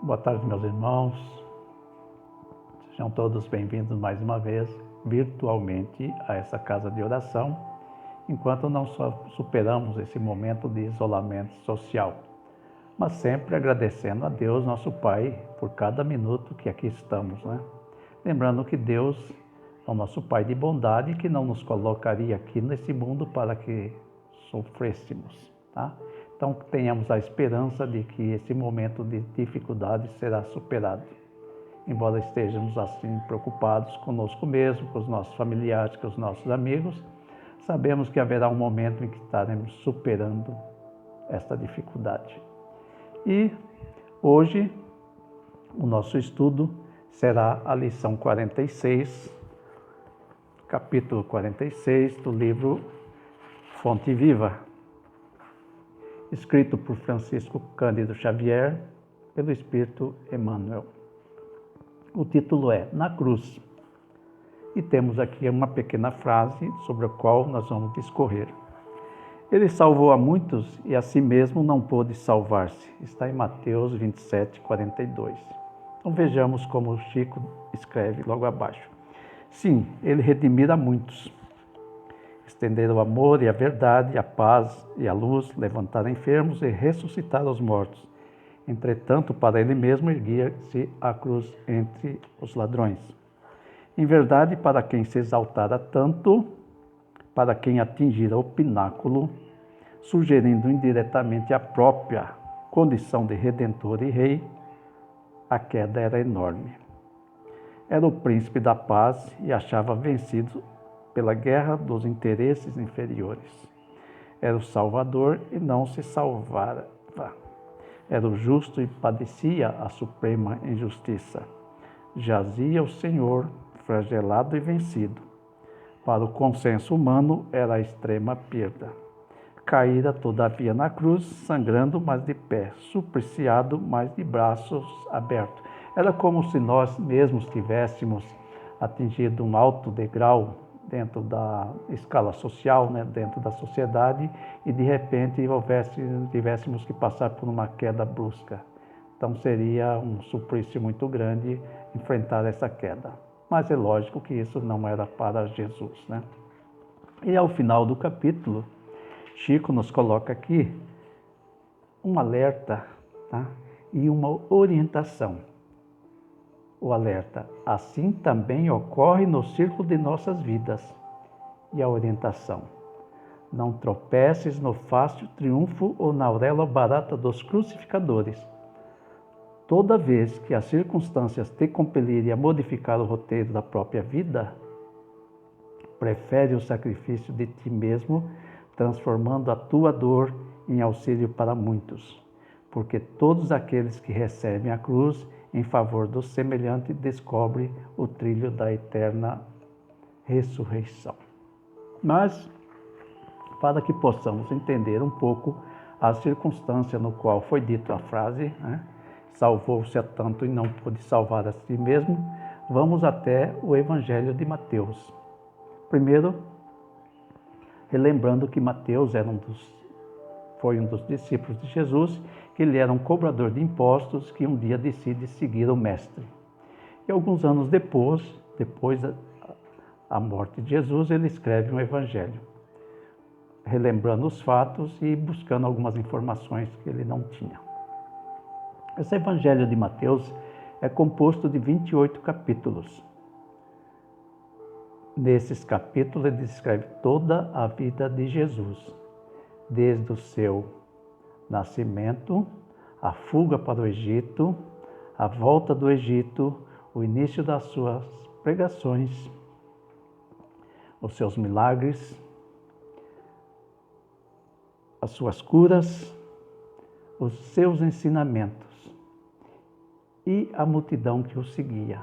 Boa tarde, meus irmãos. Sejam todos bem-vindos mais uma vez, virtualmente, a essa casa de oração, enquanto não superamos esse momento de isolamento social, mas sempre agradecendo a Deus, nosso Pai, por cada minuto que aqui estamos, né? Lembrando que Deus é o nosso Pai de bondade, que não nos colocaria aqui nesse mundo para que sofrêssemos, tá? Então, tenhamos a esperança de que esse momento de dificuldade será superado. Embora estejamos assim preocupados conosco mesmo, com os nossos familiares, com os nossos amigos, sabemos que haverá um momento em que estaremos superando esta dificuldade. E hoje o nosso estudo será a lição 46, capítulo 46 do livro Fonte Viva, escrito por Francisco Cândido Xavier, pelo Espírito Emmanuel. O título é Na Cruz, e temos aqui uma pequena frase sobre a qual nós vamos discorrer. Ele salvou a muitos e a si mesmo não pôde salvar-se. Está em Mateus 27, 42. Então vejamos como o Chico escreve logo abaixo. Sim, ele redimira muitos. Estender o amor e a verdade, a paz e a luz, levantar enfermos e ressuscitar os mortos. Entretanto, para ele mesmo erguia-se a cruz entre os ladrões. Em verdade, para quem se exaltara tanto, para quem atingira o pináculo, sugerindo indiretamente a própria condição de redentor e rei, a queda era enorme. Era o príncipe da paz e achava vencido pela guerra dos interesses inferiores. Era o Salvador e não se salvava. Era o justo e padecia a suprema injustiça. Jazia o Senhor, flagelado e vencido. Para o consenso humano era a extrema perda. Caíra todavia na cruz, sangrando, mas de pé, supliciado, mas de braços abertos. Era como se nós mesmos tivéssemos atingido um alto degrau dentro da escala social, né, dentro da sociedade, e de repente tivéssemos que passar por uma queda brusca. Então seria um suplício muito grande enfrentar essa queda. Mas é lógico que isso não era para Jesus, né? E ao final do capítulo, Chico nos coloca aqui um alerta, tá? E uma orientação. O alerta, assim também ocorre no círculo de nossas vidas. E a orientação, não tropeces no fácil triunfo ou na auréola barata dos crucificadores. Toda vez que as circunstâncias te compelirem a modificar o roteiro da própria vida, prefere o sacrifício de ti mesmo, transformando a tua dor em auxílio para muitos. Porque todos aqueles que recebem a cruz em favor do semelhante descobrem o trilho da eterna ressurreição. Mas, para que possamos entender um pouco a circunstância no qual foi dita a frase, né? Salvou-se a tanto e não pôde salvar a si mesmo, vamos até o Evangelho de Mateus. Primeiro, relembrando que Mateus foi um dos discípulos de Jesus, que ele era um cobrador de impostos que um dia decide seguir o Mestre. E alguns anos depois da morte de Jesus, ele escreve um evangelho, relembrando os fatos e buscando algumas informações que ele não tinha. Esse evangelho de Mateus é composto de 28 capítulos. Nesses capítulos ele descreve toda a vida de Jesus, desde o seu nascimento, a fuga para o Egito, a volta do Egito, o início das suas pregações, os seus milagres, as suas curas, os seus ensinamentos e a multidão que o seguia.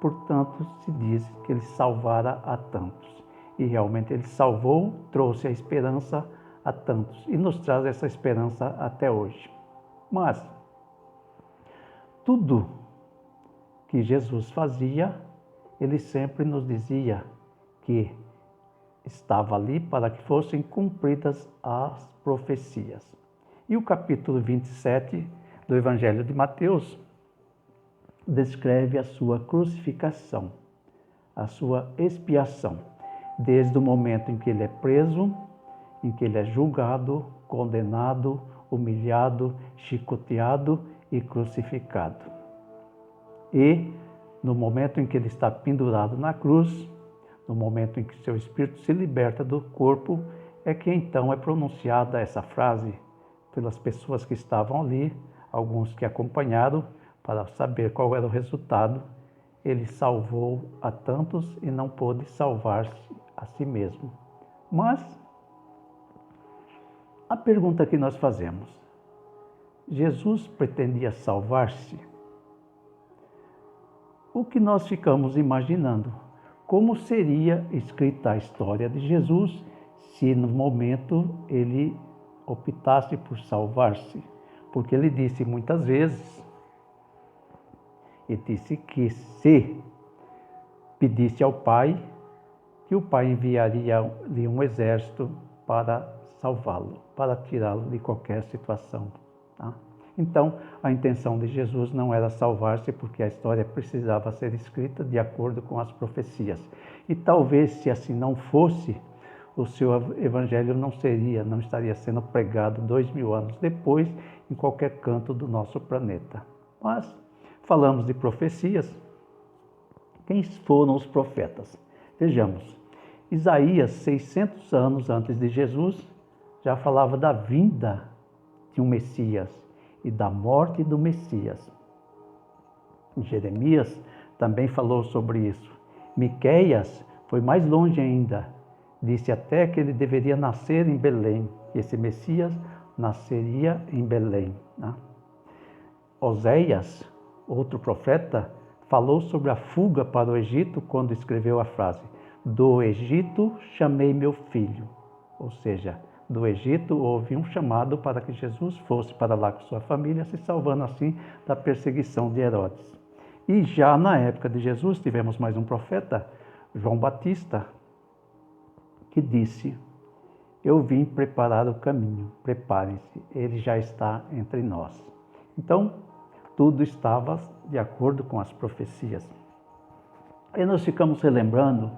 Portanto, se diz que ele salvara a tantos. E realmente ele salvou, trouxe a esperança a tantos e nos traz essa esperança até hoje. Mas tudo que Jesus fazia, ele sempre nos dizia que estava ali para que fossem cumpridas as profecias. E o capítulo 27 do Evangelho de Mateus descreve a sua crucificação, a sua expiação, desde o momento em que ele é preso, em que ele é julgado, condenado, humilhado, chicoteado e crucificado. E no momento em que ele está pendurado na cruz, no momento em que seu espírito se liberta do corpo, é que então é pronunciada essa frase pelas pessoas que estavam ali, alguns que acompanharam, para saber qual era o resultado. Ele salvou a tantos e não pôde salvar-se a si mesmo. Mas a pergunta que nós fazemos: Jesus pretendia salvar-se? O que nós ficamos imaginando? Como seria escrita a história de Jesus se no momento ele optasse por salvar-se? Porque ele disse muitas vezes, que se pedisse ao Pai, que o Pai enviaria-lhe um exército para salvá-lo, para tirá-lo de qualquer situação. Tá? Então, a intenção de Jesus não era salvar-se, porque a história precisava ser escrita de acordo com as profecias. E talvez, se assim não fosse, o seu evangelho não estaria sendo pregado 2000 anos depois, em qualquer canto do nosso planeta. Mas falamos de profecias. Quem foram os profetas? Vejamos, Isaías, 600 anos antes de Jesus, já falava da vinda de um Messias e da morte do Messias. Jeremias também falou sobre isso. Miqueias foi mais longe ainda. Disse até que ele deveria nascer em Belém, que esse Messias nasceria em Belém. Né? Oséias, outro profeta, falou sobre a fuga para o Egito quando escreveu a frase: do Egito chamei meu filho. Ou seja, do Egito houve um chamado para que Jesus fosse para lá com sua família, se salvando assim da perseguição de Herodes. E já na época de Jesus tivemos mais um profeta, João Batista, que disse: eu vim preparar o caminho, preparem-se, ele já está entre nós. Então, tudo estava de acordo com as profecias. E nós ficamos relembrando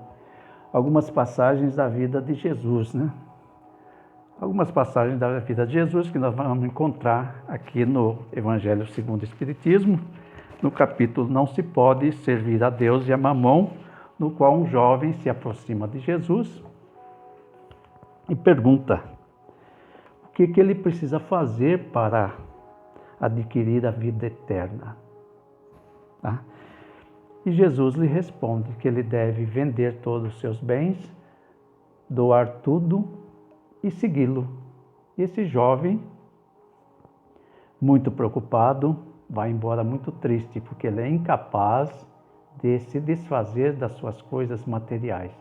algumas passagens da vida de Jesus, né? Algumas passagens da vida de Jesus que nós vamos encontrar aqui no Evangelho segundo o Espiritismo, no capítulo Não se pode servir a Deus e a Mamon, no qual um jovem se aproxima de Jesus e pergunta o que ele precisa fazer para adquirir a vida eterna. Tá? E Jesus lhe responde que ele deve vender todos os seus bens, doar tudo e segui-lo. E esse jovem, muito preocupado, vai embora muito triste, porque ele é incapaz de se desfazer das suas coisas materiais.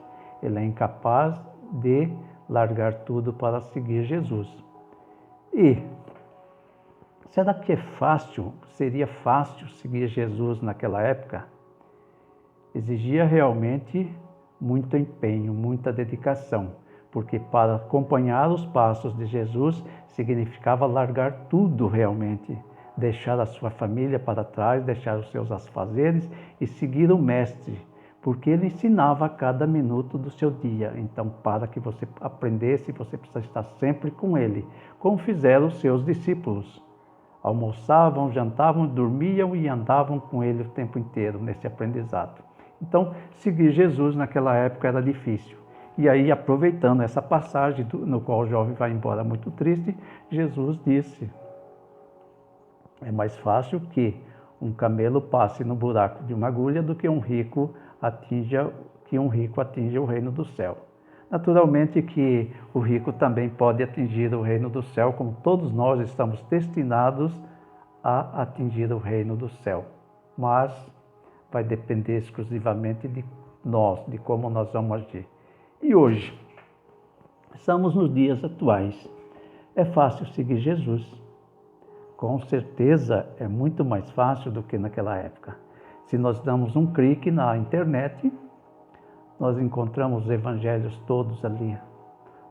Ele é incapaz de largar tudo para seguir Jesus. E será que seria fácil seguir Jesus naquela época? Exigia realmente muito empenho, muita dedicação, porque para acompanhar os passos de Jesus significava largar tudo realmente, deixar a sua família para trás, deixar os seus afazeres e seguir o Mestre, porque ele ensinava a cada minuto do seu dia. Então, para que você aprendesse, você precisa estar sempre com ele, como fizeram os seus discípulos. Almoçavam, jantavam, dormiam e andavam com ele o tempo inteiro nesse aprendizado. Então, seguir Jesus naquela época era difícil. E aí, aproveitando essa passagem no qual o jovem vai embora muito triste, Jesus disse: é mais fácil que um camelo passe no buraco de uma agulha do que um rico atinja o reino do céu. Naturalmente que o rico também pode atingir o reino do céu, como todos nós estamos destinados a atingir o reino do céu. Mas vai depender exclusivamente de nós, de como nós vamos agir. E hoje, estamos nos dias atuais. É fácil seguir Jesus. Com certeza é muito mais fácil do que naquela época. Se nós damos um clique na internet, nós encontramos os evangelhos todos ali.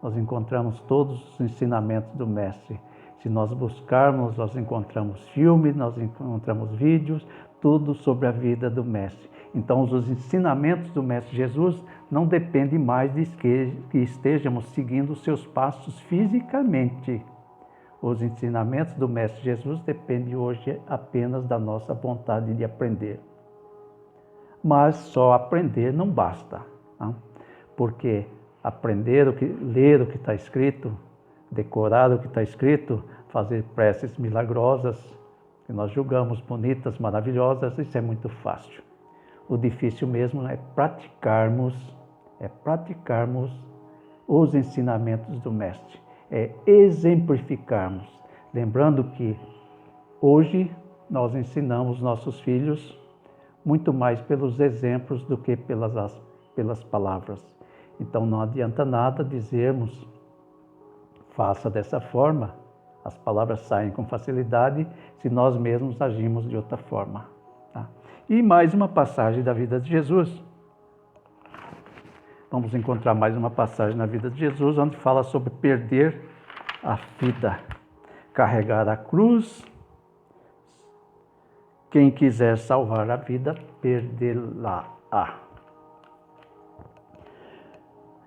Nós encontramos todos os ensinamentos do Mestre. Se nós buscarmos, nós encontramos filmes, nós encontramos vídeos, tudo sobre a vida do Mestre. Então, os ensinamentos do Mestre Jesus não dependem mais de que estejamos seguindo os seus passos fisicamente. Os ensinamentos do Mestre Jesus dependem hoje apenas da nossa vontade de aprender. Mas só aprender não basta, não? Porque aprender ler o que está escrito, decorar o que está escrito, fazer preces milagrosas, que nós julgamos bonitas, maravilhosas, isso é muito fácil. O difícil mesmo é praticarmos os ensinamentos do Mestre, é exemplificarmos. Lembrando que hoje nós ensinamos nossos filhos muito mais pelos exemplos do que pelas palavras. Então não adianta nada dizermos, faça dessa forma, as palavras saem com facilidade se nós mesmos agimos de outra forma. Tá? E mais uma passagem da vida de Jesus. Vamos encontrar mais uma passagem na vida de Jesus, onde fala sobre perder a vida, carregar a cruz. Quem quiser salvar a vida, perdê-la-á.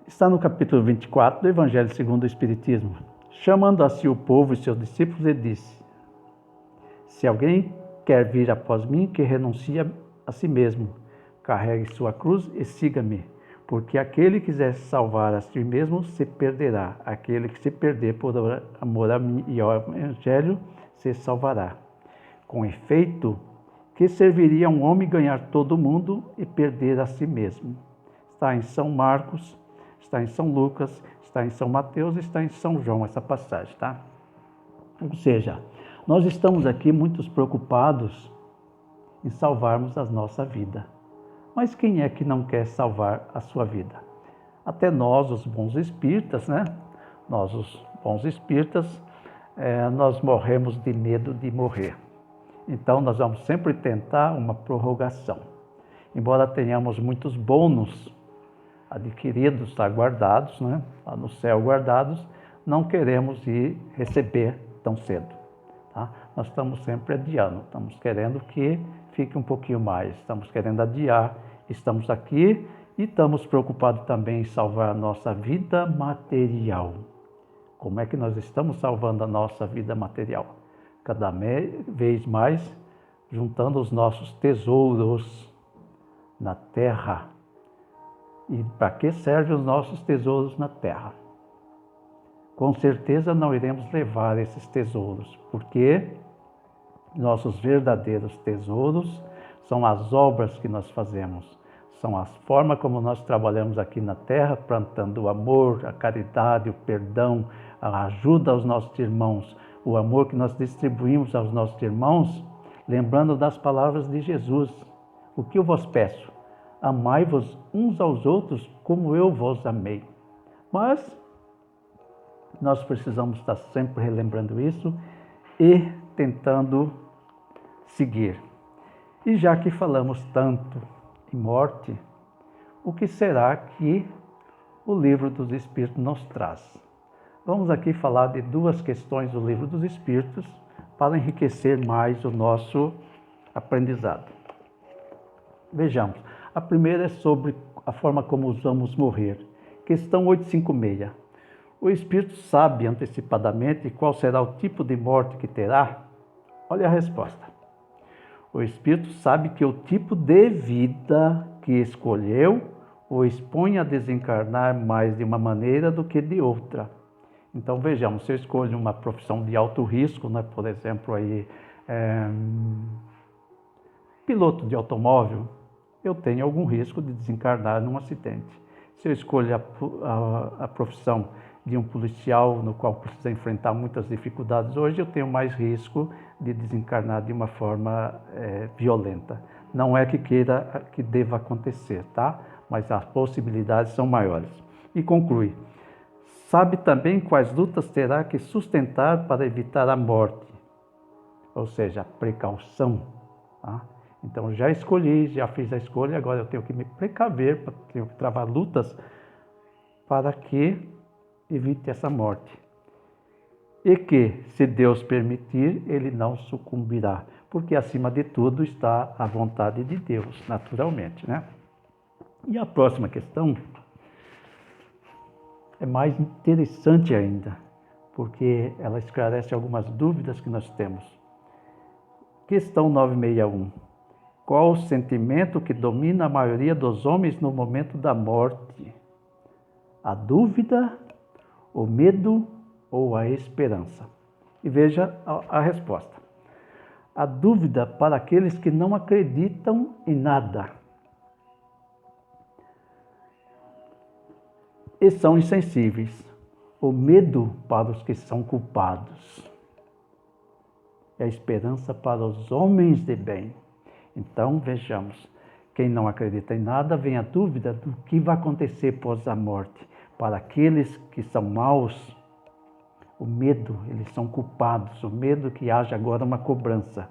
Está no capítulo 24 do Evangelho segundo o Espiritismo. Chamando a si o povo e seus discípulos, ele disse: se alguém quer vir após mim, que renuncie a si mesmo, carregue sua cruz e siga-me. Porque aquele que quiser salvar a si mesmo se perderá. Aquele que se perder por amor a mim e ao Evangelho se salvará. Com efeito, que serviria a um homem ganhar todo o mundo e perder a si mesmo? Está em São Marcos, está em São Lucas, está em São Mateus e está em São João, essa passagem, tá? Ou seja, nós estamos aqui muito preocupados em salvarmos a nossa vida. Mas quem é que não quer salvar a sua vida? Até nós, os bons espíritas, né? Nós, os bons espíritas, nós morremos de medo de morrer. Então, nós vamos sempre tentar uma prorrogação. Embora tenhamos muitos bônus adquiridos, guardados, né? Lá no céu guardados, não queremos ir receber tão cedo. Tá? Nós estamos sempre adiando, estamos querendo que fique um pouquinho mais, estamos querendo adiar, estamos aqui e estamos preocupados também em salvar a nossa vida material. Como é que nós estamos salvando a nossa vida material? Cada vez mais juntando os nossos tesouros na terra. E para que servem os nossos tesouros na terra? Com certeza não iremos levar esses tesouros, porque nossos verdadeiros tesouros são as obras que nós fazemos, são as formas como nós trabalhamos aqui na terra, plantando o amor, a caridade, o perdão, a ajuda aos nossos irmãos, o amor que nós distribuímos aos nossos irmãos, lembrando das palavras de Jesus. O que eu vos peço? Amai-vos uns aos outros como eu vos amei. Mas nós precisamos estar sempre relembrando isso e tentando seguir. E já que falamos tanto em morte, o que será que o Livro dos Espíritos nos traz? Vamos aqui falar de duas questões do Livro dos Espíritos para enriquecer mais o nosso aprendizado. Vejamos, a primeira é sobre a forma como vamos morrer. Questão 856. O Espírito sabe antecipadamente qual será o tipo de morte que terá? Olha a resposta. O Espírito sabe que o tipo de vida que escolheu o expõe a desencarnar mais de uma maneira do que de outra. Então vejamos, se eu escolho uma profissão de alto risco, né, por exemplo, piloto de automóvel, eu tenho algum risco de desencarnar num acidente. Se eu escolho a profissão de um policial, no qual precisa enfrentar muitas dificuldades hoje, eu tenho mais risco de desencarnar de uma forma violenta. Não é que queira que deva acontecer, tá? Mas as possibilidades são maiores. E conclui, sabe também quais lutas terá que sustentar para evitar a morte, ou seja, precaução. Tá? Então já escolhi, já fiz a escolha, agora eu tenho que me precaver, tenho que travar lutas para que evite essa morte. e que, se Deus permitir, ele não sucumbirá, porque acima de tudo está a vontade de Deus, naturalmente, né? E a próxima questão é mais interessante ainda, porque ela esclarece algumas dúvidas que nós temos. Questão 961. Qual o sentimento que domina a maioria dos homens no momento da morte? A dúvida, o medo ou a esperança? E veja a resposta. A dúvida para aqueles que não acreditam em nada e são insensíveis. O medo para os que são culpados. E a esperança para os homens de bem. Então, vejamos. Quem não acredita em nada, vem a dúvida do que vai acontecer após a morte. Para aqueles que são maus, o medo, eles são culpados. O medo que haja agora uma cobrança.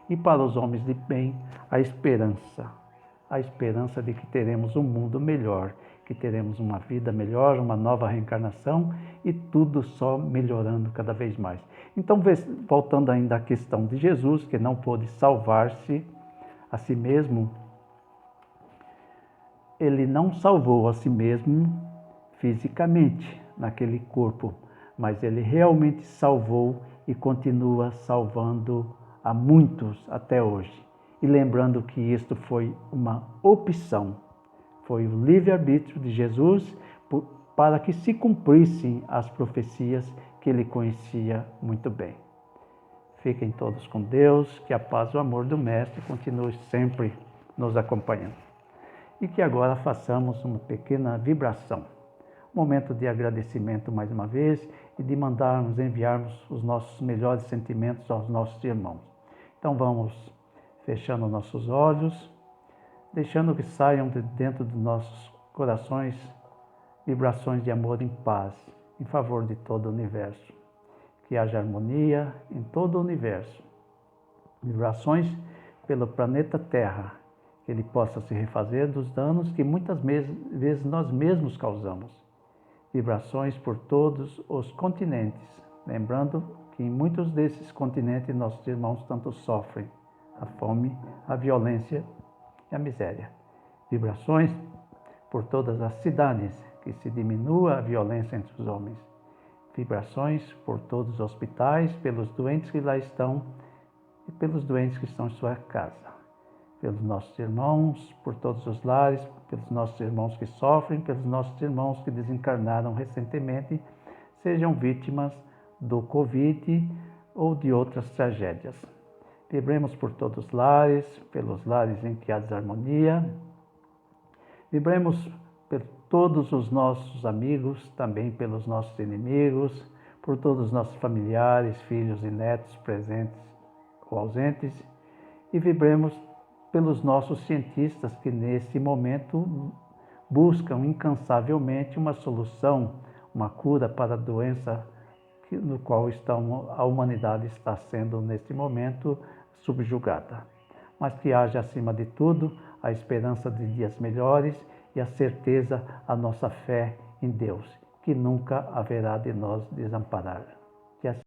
E para os homens de bem, a esperança. A esperança de que teremos um mundo melhor, que teremos uma vida melhor, uma nova reencarnação e tudo só melhorando cada vez mais. Então, voltando ainda à questão de Jesus, que não pôde salvar-se a si mesmo, ele não salvou a si mesmo fisicamente naquele corpo, mas ele realmente salvou e continua salvando a muitos até hoje. E lembrando que isto foi uma opção, foi o livre-arbítrio de Jesus para que se cumprissem as profecias que ele conhecia muito bem. Fiquem todos com Deus, que a paz e o amor do Mestre continue sempre nos acompanhando. E que agora façamos uma pequena vibração, momento de agradecimento mais uma vez e de enviarmos os nossos melhores sentimentos aos nossos irmãos. Então vamos fechando nossos olhos, deixando que saiam de dentro dos nossos corações vibrações de amor e paz em favor de todo o universo. Que haja harmonia em todo o universo. Vibrações pelo planeta Terra, que ele possa se refazer dos danos que muitas vezes nós mesmos causamos. Vibrações por todos os continentes, lembrando que em muitos desses continentes nossos irmãos tanto sofrem a fome, a violência e a miséria. Vibrações por todas as cidades, que se diminua a violência entre os homens. Vibrações por todos os hospitais, pelos doentes que lá estão e pelos doentes que estão em sua casa. Pelos nossos irmãos, por todos os lares, pelos nossos irmãos que sofrem, pelos nossos irmãos que desencarnaram recentemente, sejam vítimas do Covid ou de outras tragédias. Vibremos por todos os lares, pelos lares em que há desarmonia. Vibremos por todos os nossos amigos, também pelos nossos inimigos, por todos os nossos familiares, filhos e netos presentes ou ausentes. E vibremos pelos nossos cientistas que nesse momento buscam incansavelmente uma solução, uma cura para a doença no qual a humanidade está sendo nesse momento subjugada. Mas que haja acima de tudo a esperança de dias melhores e a certeza, a nossa fé em Deus, que nunca haverá de nos desamparar.